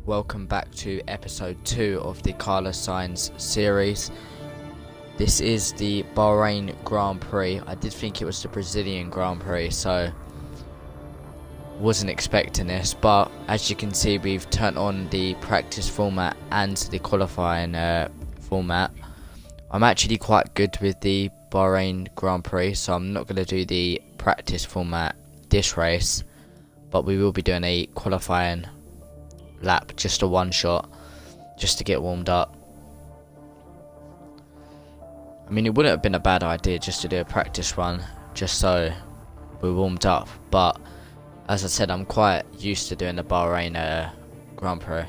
Welcome back to episode 2 of the Carlos Sainz series. This is the Bahrain Grand Prix. I did think it was the Brazilian Grand Prix, so wasn't expecting this, but as you can see, we've turned on the practice format and the qualifying format. I'm actually quite good with the Bahrain Grand Prix, so I'm not going to do the practice format this race, but we will be doing a qualifying lap, just a one shot, just to get warmed up. I mean, it wouldn't have been a bad idea just to do a practice run just so we're warmed up, but as I said, I'm quite used to doing the Bahrain Grand Prix.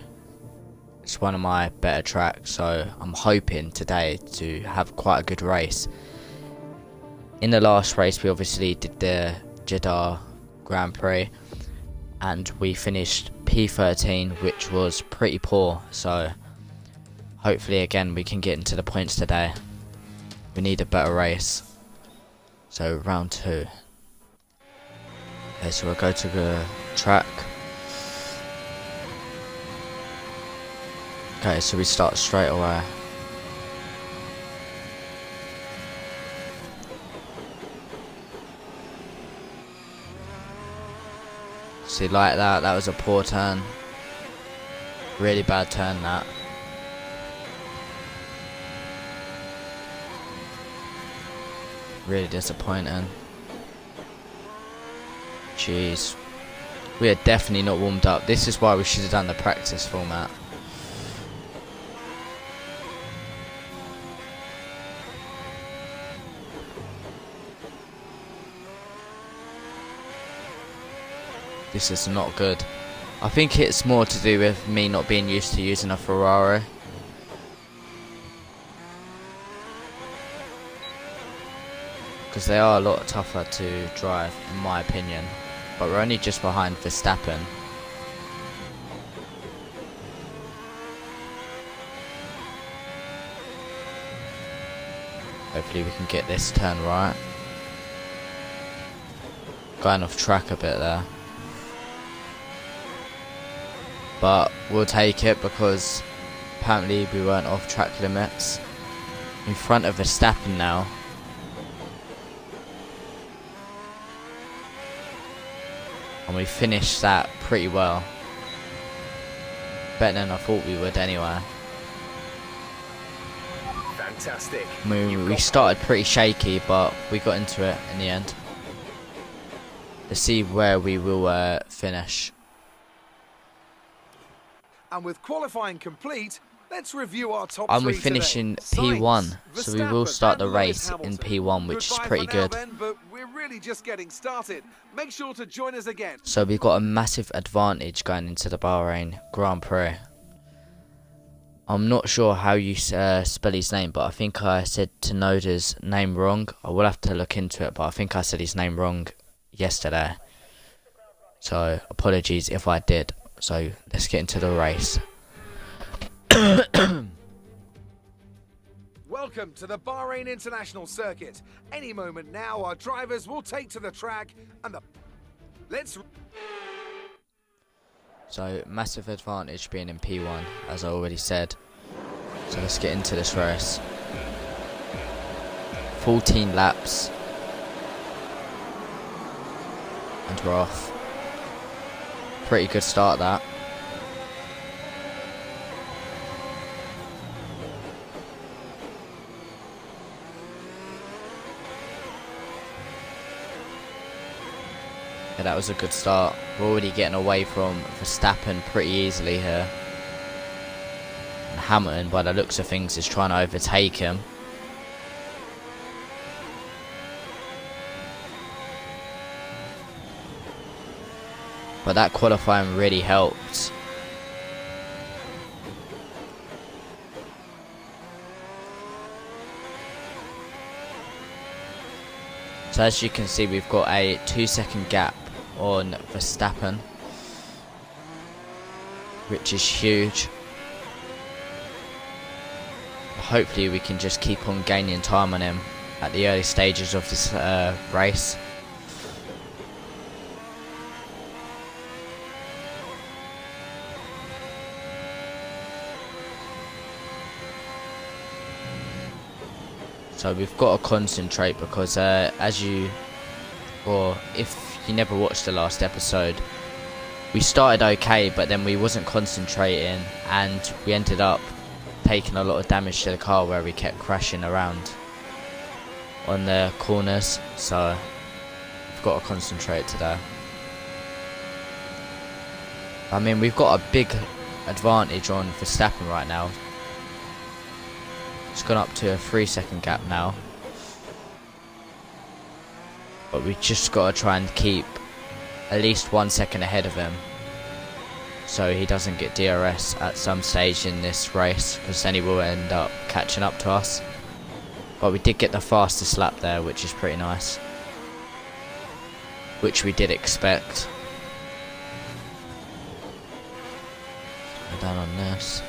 It's one of my better tracks, so I'm hoping today to have quite a good race. In the last race we obviously did the Jeddah Grand Prix and we finished P13, which was pretty poor, so hopefully again we can get into the points today. We need a better race. So round 2. Okay, so we'll go to the track. Okay, so we start straight away. See, like that was a poor turn. Really bad turn, that. Really disappointing. Jeez. We are definitely not warmed up. This is why we should have done the practice format. This is not good. I think it's more to do with me not being used to using a Ferrari. Because they are a lot tougher to drive, in my opinion. But we're only just behind Verstappen. Hopefully we can get this turn right. Going off track a bit there. But we'll take it because apparently we weren't off track limits. In front of Verstappen now. And we finished that pretty well. Better than I thought we would anyway. Fantastic. We started pretty shaky, but we got into it in the end. Let's see where we will finish. And with qualifying complete, let's review our top And we three finish today. in P1, so we will Verstappen, start the and race Hamilton. in P1, which is Goodbye pretty for now good. then, but we're really just getting started. Make sure to join us again. So we've got a massive advantage going into the Bahrain Grand Prix. I'm not sure how you spell his name, but I think I said Tsunoda's name wrong. I will have to look into it, but I think I said his name wrong yesterday. So apologies if I did. So let's get into the race. Welcome to the Bahrain International Circuit. Any moment now, our drivers will take to the track and So massive advantage being in P1, as I already said. So let's get into this race. 14 laps. And we're off. Pretty good start, that. Yeah, that was a good start. We're already getting away from Verstappen pretty easily here. And Hamilton, by the looks of things, is trying to overtake him. But that qualifying really helped. So as you can see, we've got a 2-second gap on Verstappen, which is huge. Hopefully we can just keep on gaining time on him at the early stages of this race. So we've got to concentrate because if you never watched the last episode, we started okay, but then we wasn't concentrating and we ended up taking a lot of damage to the car where we kept crashing around on the corners. So we've got to concentrate today. I mean, we've got a big advantage on Verstappen right now. It's gone up to a 3-second gap now. But we just got to try and keep at least 1 second ahead of him, so he doesn't get DRS at some stage in this race, because then he will end up catching up to us. But we did get the fastest lap there, which is pretty nice, which we did expect. We're down on this.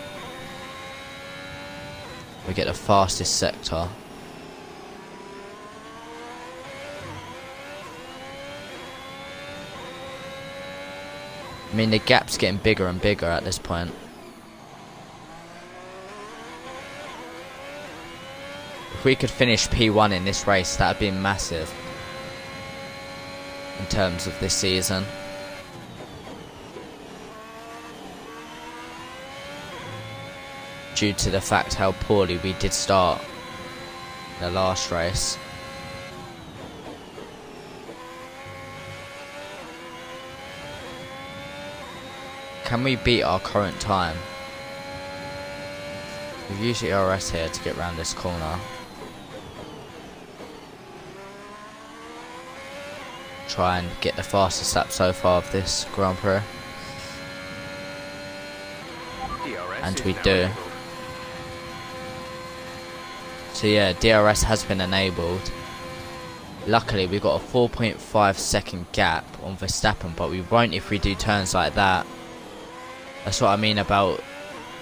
We get the fastest sector. I mean, the gap's getting bigger and bigger at this point. If we could finish P1 in this race, that would be massive in terms of this season. Due to the fact how poorly we did start the last race. Can we beat our current time? We've used the RS here to get around this corner. Try and get the fastest lap so far of this Grand Prix. And we do. So yeah, DRS has been enabled. Luckily we got a 4.5 second gap on Verstappen, but we won't if we do turns like that. That's what I mean about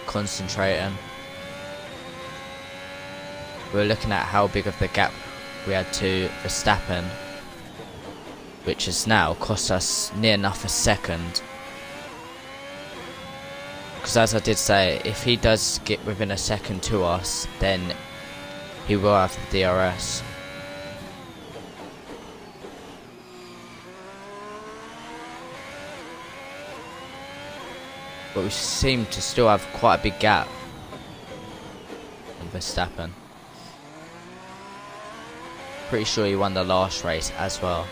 concentrating. We're looking at how big of the gap we had to Verstappen, which has now cost us near enough a second. Because as I did say, if he does get within a second to us, then he will have the DRS. But we seem to still have quite a big gap on Verstappen. Pretty sure he won the last race as well.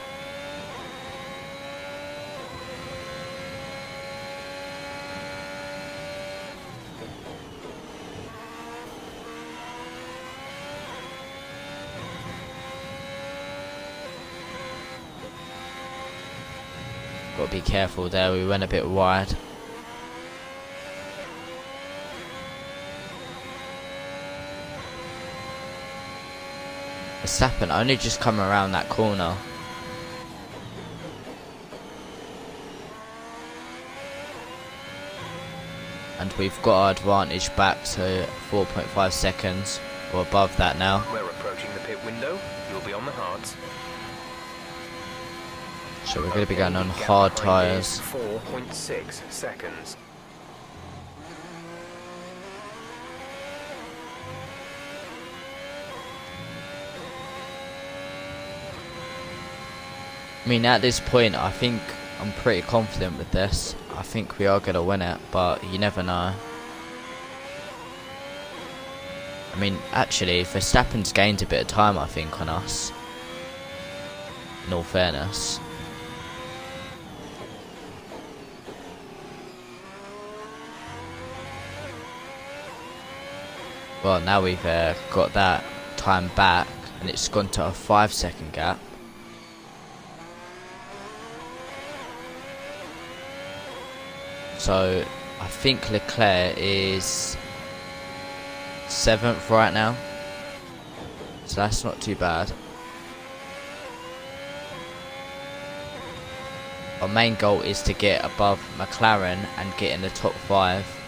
Got to be careful there, we went a bit wide. Verstappen only just come around that corner. And we've got our advantage back to 4.5 seconds or above that now. We're approaching the pit window. You'll be on the hards. So we're going to be going on hard tyres. 4.6 seconds. I mean, at this point, I think I'm pretty confident with this. I think we are going to win it, but you never know. I mean, actually, Verstappen's gained a bit of time, I think, on us. In all fairness. Well, now we've got that time back, and it's gone to a 5-second gap. So I think Leclerc is 7th right now, so that's not too bad. Our main goal is to get above McLaren and get in the top 5.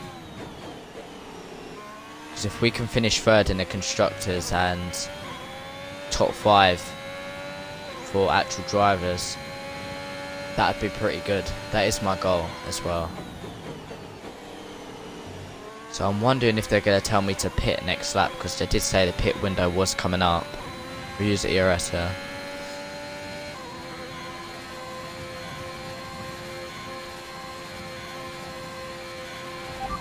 Because if we can finish 3rd in the Constructors and top 5 for actual drivers, that would be pretty good. That is my goal as well. So I'm wondering if they're going to tell me to pit next lap, because they did say the pit window was coming up. We use the ERS here.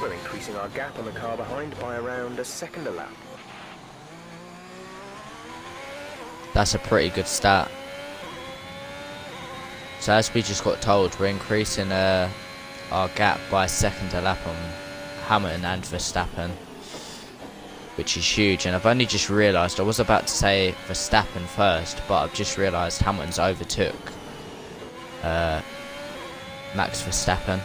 We're increasing our gap on the car behind by around a second a lap. That's a pretty good stat. So as we just got told, we're increasing our gap by a second a lap on Hamilton and Verstappen, which is huge. And I've only just realised, I was about to say Verstappen first, but I've just realised Hamilton's overtook Max Verstappen.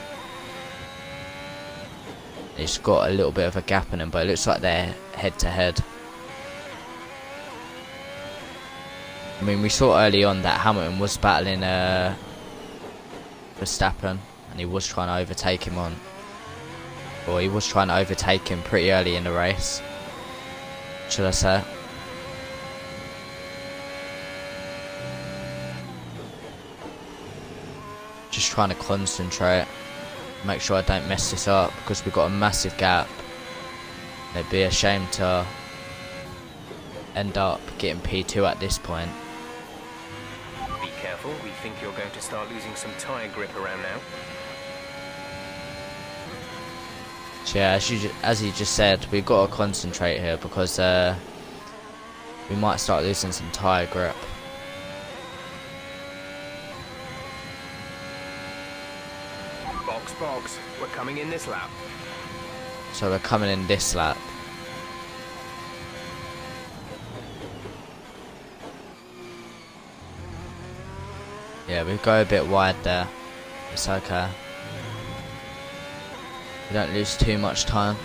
It's got a little bit of a gap in them, but it looks like they're head to head. I mean, we saw early on that Hamilton was battling Verstappen, and he was trying to overtake him he was trying to overtake him pretty early in the race, should I say. Just trying to concentrate, make sure I don't mess this up, because we've got a massive gap. It'd be a shame to end up getting P2 at this point. Be careful, we think you're going to start losing some tyre grip around now. So yeah, as he just said, we've got to concentrate here, because we might start losing some tyre grip. Box, we're coming in this lap. So we're coming in this lap. Yeah, we go a bit wide there. It's okay. We don't lose too much time.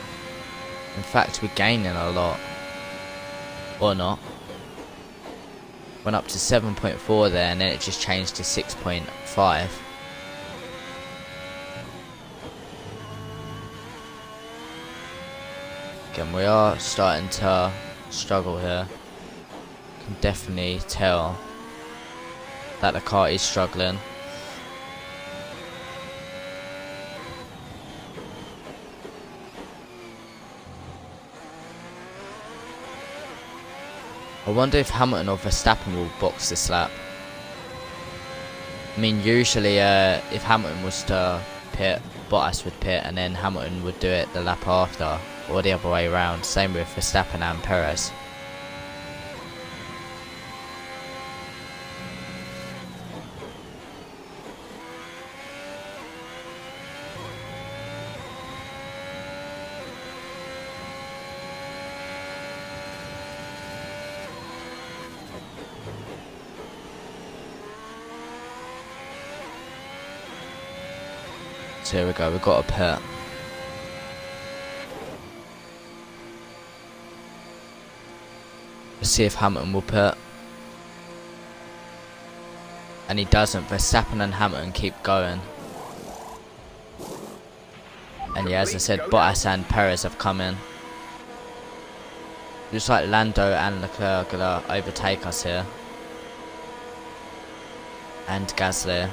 In fact, we're gaining a lot. Or not. Went up to 7.4 there, and then it just changed to 6.5. Again, we are starting to struggle here. Can definitely tell that the car is struggling. I wonder if Hamilton or Verstappen will box this lap. I mean, usually if Hamilton was to pit, Bottas would pit, and then Hamilton would do it the lap after, or the other way around. Same with Verstappen and Perez. So here we go, we've got a pit. Let's see if Hamilton will pit. And he doesn't. Verstappen and Hamilton keep going. And yeah, as I said, Bottas and Perez have come in. Looks like Lando and Leclerc are going to overtake us here. And Gasly.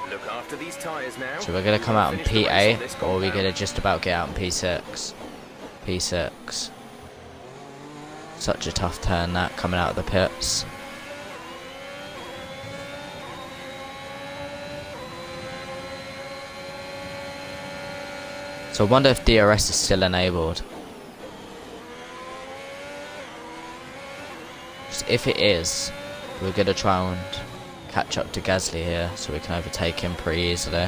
Look after these tyres now. So we're going to come out in P8, or we're going to just about get out in P6. P6. Such a tough turn that, coming out of the pits. So I wonder if DRS is still enabled. If it is, we're going to try and catch up to Gasly here, so we can overtake him pretty easily.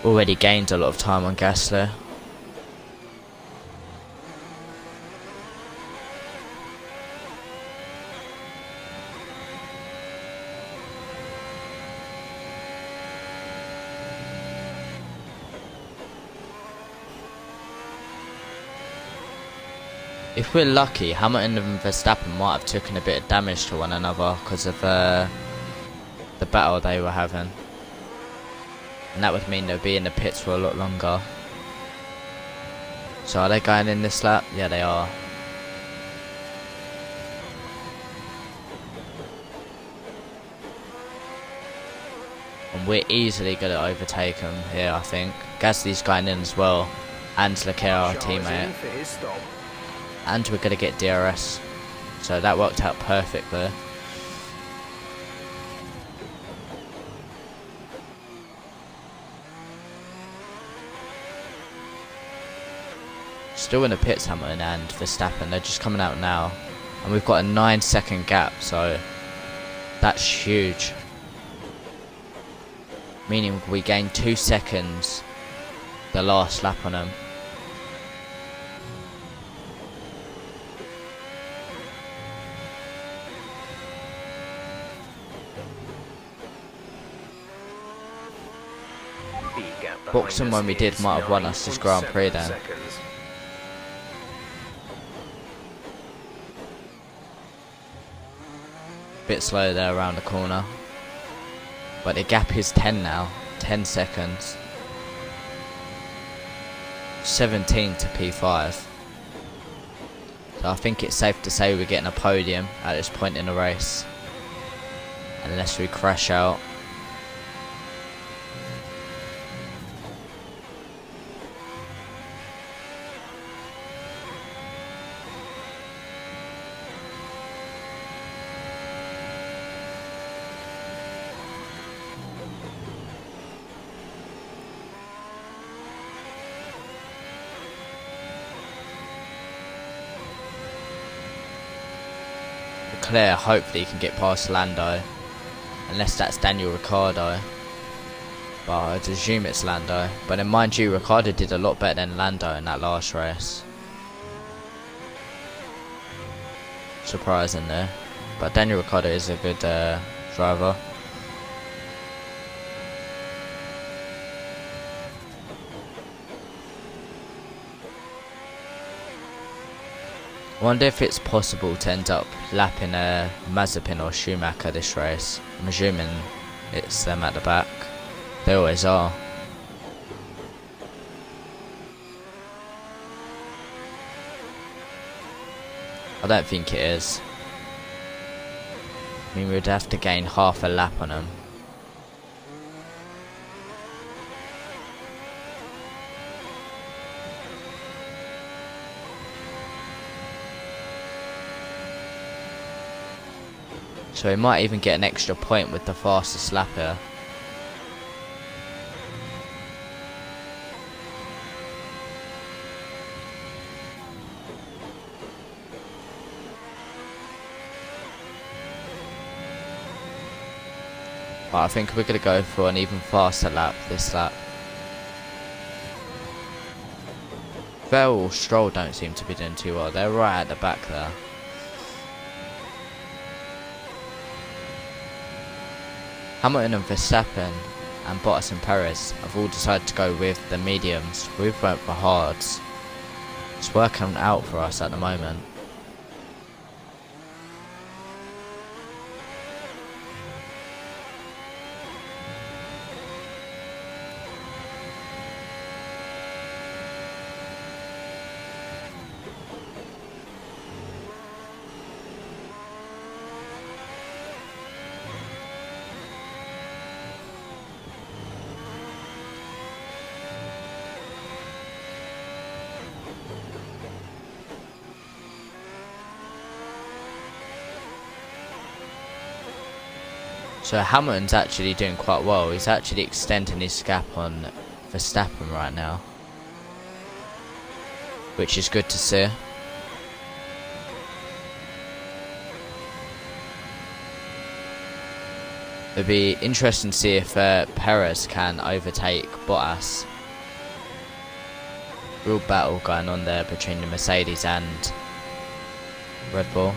Already gained a lot of time on Gasly. If we're lucky, Hamilton and Verstappen might have taken a bit of damage to one another because of the battle they were having. And that would mean they'll be in the pits for a lot longer. So are they going in this lap? Yeah, they are. And we're easily going to overtake him here, I think. Gasly's going in as well. And Leclerc, our Charles in teammate. for his stop. And we're going to get DRS. So that worked out perfectly. Still in the pits, Hamilton and Verstappen. They're just coming out now. And we've got a 9-second gap, so that's huge. Meaning we gained 2 seconds the last lap on them. The gap behind Boxing us when we did is might have won us this Grand Prix 9.7 then. seconds. Bit slow there around the corner. But the gap is 10 now. 10 seconds. 17 to P5. So I think it's safe to say we're getting a podium at this point in the race. Unless we crash out. Leclerc hopefully can get past Lando, unless that's Daniel Ricciardo, but I'd assume it's Lando. But then mind you, Ricciardo did a lot better than Lando in that last race. Surprising there, but Daniel Ricciardo is a good driver. I wonder if it's possible to end up lapping Mazepin or Schumacher this race. I'm assuming it's them at the back. They always are. I don't think it is. I mean, we'd have to gain half a lap on them. So we might even get an extra point with the fastest lap here. But I think we're going to go for an even faster lap this lap. Vettel or Stroll don't seem to be doing too well. They're right at the back there. Hamilton and Verstappen and Bottas and Perez have all decided to go with the mediums. We've went for hards. It's working out for us at the moment. So Hamilton's actually doing quite well. He's actually extending his gap on Verstappen right now, which is good to see. It'll be interesting to see if Perez can overtake Bottas. Real battle going on there between the Mercedes and Red Bull.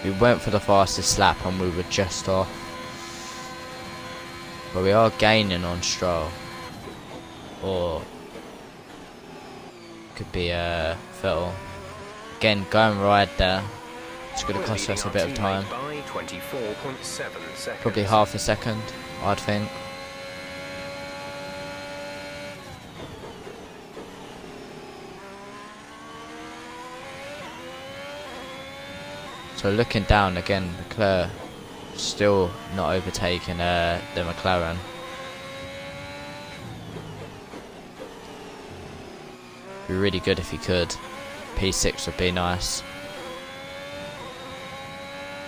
We went for the fastest lap and we were just off. But we are gaining on Stroll. Or could be Vettel. Again, going wide there. It's going to cost us a bit of time. By 24.7 seconds. Probably half a second, I'd think. So looking down again, Leclerc still not overtaking the McLaren. Be really good if he could. P6 would be nice.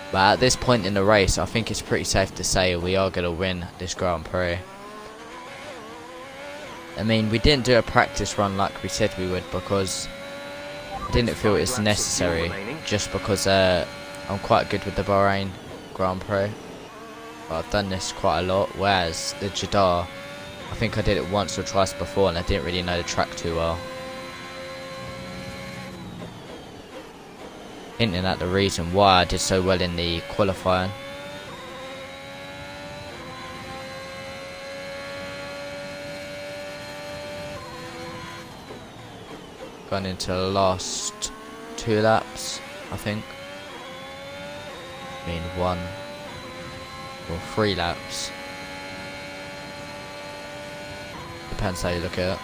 But at this point in the race, I think it's pretty safe to say we are going to win this Grand Prix. I mean, we didn't do a practice run like we said we would because I didn't feel it was necessary. Just because I'm quite good with the Bahrain Grand Prix. But I've done this quite a lot. Whereas the Jeddah, I think I did it once or twice before and I didn't really know the track too well. Hinting at the reason why I did so well in the qualifying. Going into the last 2 laps, I think. I mean 1 or 3 laps. Depends how you look at it.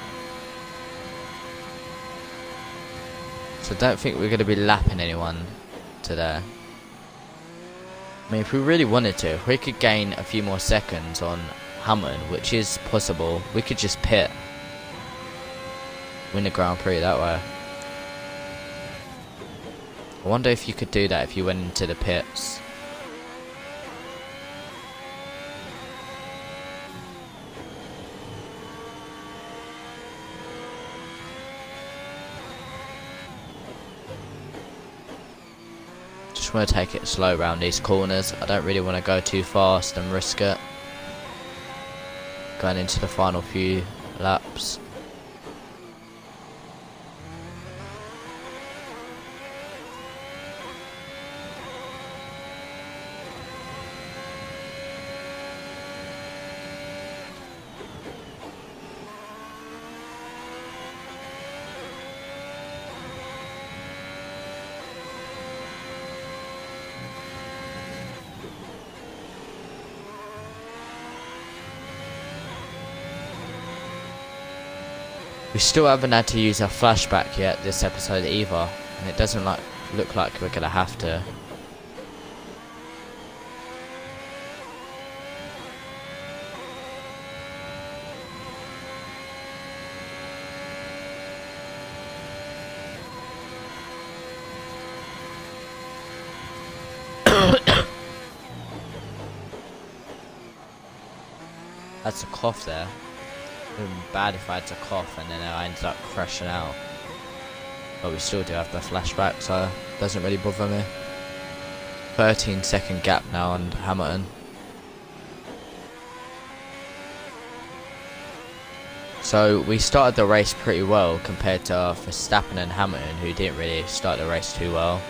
So I don't think we're going to be lapping anyone today. I mean, if we really wanted to, if we could gain a few more seconds on Hamilton, which is possible, we could just pit. Win the Grand Prix that way. I wonder if you could do that if you went into the pits. Just want to take it slow around these corners. I don't really want to go too fast and risk it. Going into the final few laps. We still haven't had to use our flashback yet this episode either, and it doesn't look like we're gonna have to. That's a cough there. It would be bad if I had to cough and then I ended up crashing out. But we still do have the flashback, so it doesn't really bother me. 13-second gap now on Hamilton. So we started the race pretty well compared to Verstappen and Hamilton, who didn't really start the race too well.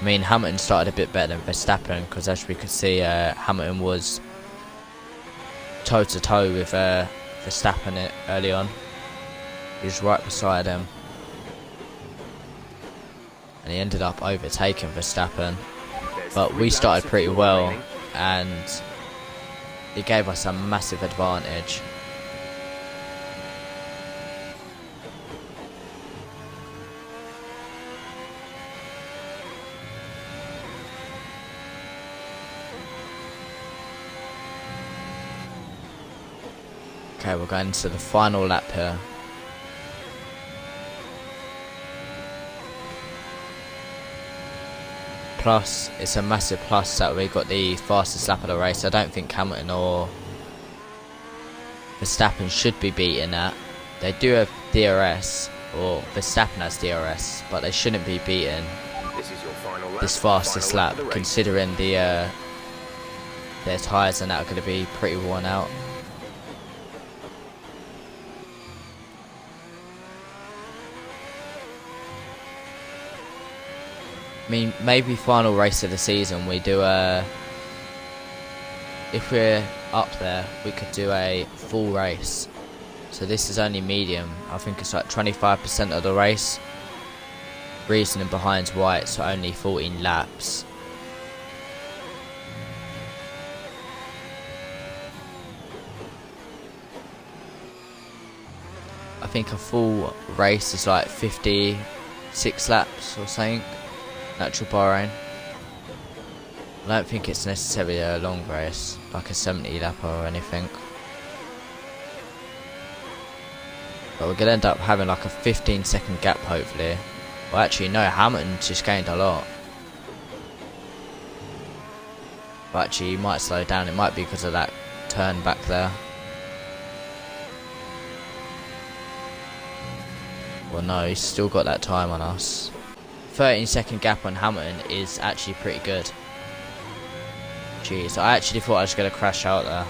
I mean, Hamilton started a bit better than Verstappen because, as we could see, Hamilton was toe-to-toe with Verstappen early on. He was right beside him. And he ended up overtaking Verstappen. But we started pretty well and it gave us a massive advantage. Okay, we're going to the final lap here. Plus, it's a massive plus that we got the fastest lap of the race. I don't think Hamilton or Verstappen should be beating that. They do have DRS, or Verstappen has DRS, but they shouldn't be beating this fastest lap, considering their tyres and that are going to be pretty worn out. I mean, maybe final race of the season we do if we're up there, we could do a full race. So this is only medium. I think it's like 25% of the race. reasoning behind why it's only 14 laps. I think a full race is like 56 laps or something, natural Bahrain. I don't think it's necessarily a long race, like a 70 lap or anything. But we're going to end up having like a 15-second gap hopefully. Well, actually no, Hamilton just gained a lot. But actually he might slow down, it might be because of that turn back there. Well no, he's still got that time on us. 13-second gap on Hamilton is actually pretty good. Jeez, I actually thought I was going to crash out there.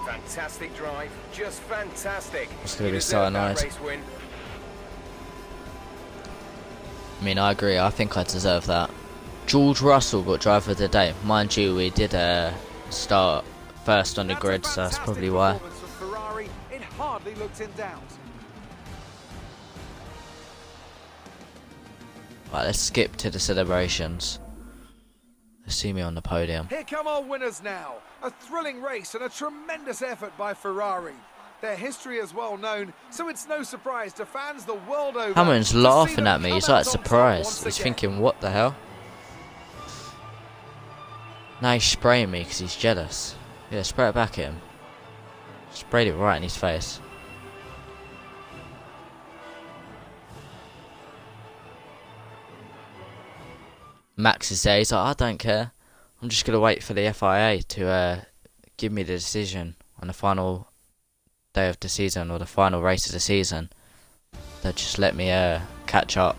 Fantastic drive, just fantastic. It's going to be so annoying. I mean, I agree, I think I deserve that. George Russell got driver of the day. Mind you, we did start first on the grid, so that's probably why. Ferrari, it hardly looked in doubt. Right, let's skip to the celebrations. Let's see me on the podium. Here come our winners now. A thrilling race and a tremendous effort by Ferrari. Their history is well known, so it's no surprise to fans the world over. Hamilton's laughing at me, he's like surprised. He's thinking, what the hell? Now he's spraying me because he's jealous. Yeah, spray it back at him. Sprayed it right in his face. Max is there, he's like, I don't care. I'm just going to wait for the FIA to give me the decision on the final day of the season or the final race of the season. They'll just let me catch up.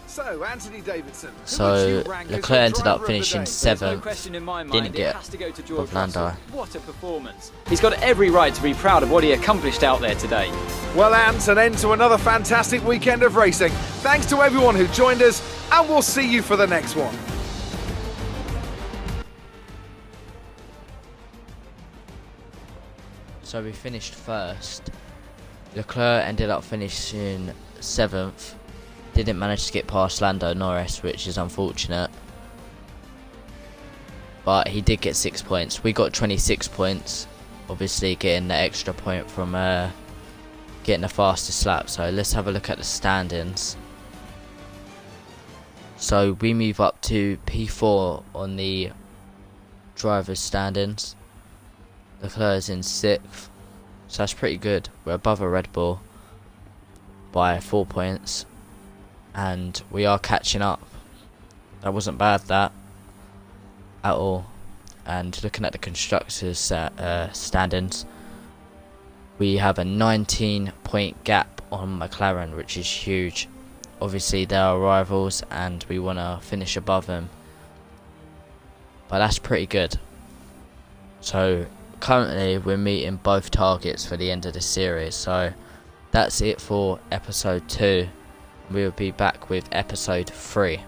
So, Anthony Davidson. So, Leclerc ended up finishing 7th. Didn't get off Lando. What a performance. He's got every right to be proud of what he accomplished out there today. Well, Ant, an end to another fantastic weekend of racing. Thanks to everyone who joined us, and we'll see you for the next one. So we finished first. Leclerc ended up finishing 7th. Didn't manage to get past Lando Norris, which is unfortunate. But he did get 6 points. We got 26 points. Obviously getting the extra point from getting the fastest lap. So let's have a look at the standings. So we move up to P4 on the driver's standings. Leclerc is in 6th. So that's pretty good. We're above a Red Bull by 4 points. And we are catching up. That wasn't bad, that at all. And looking at the constructors standings, we have a 19-point gap on McLaren, which is huge. Obviously they are rivals and we want to finish above them, but that's pretty good. So currently we're meeting both targets for the end of the series. So that's it for episode 2. We will be back with episode 3.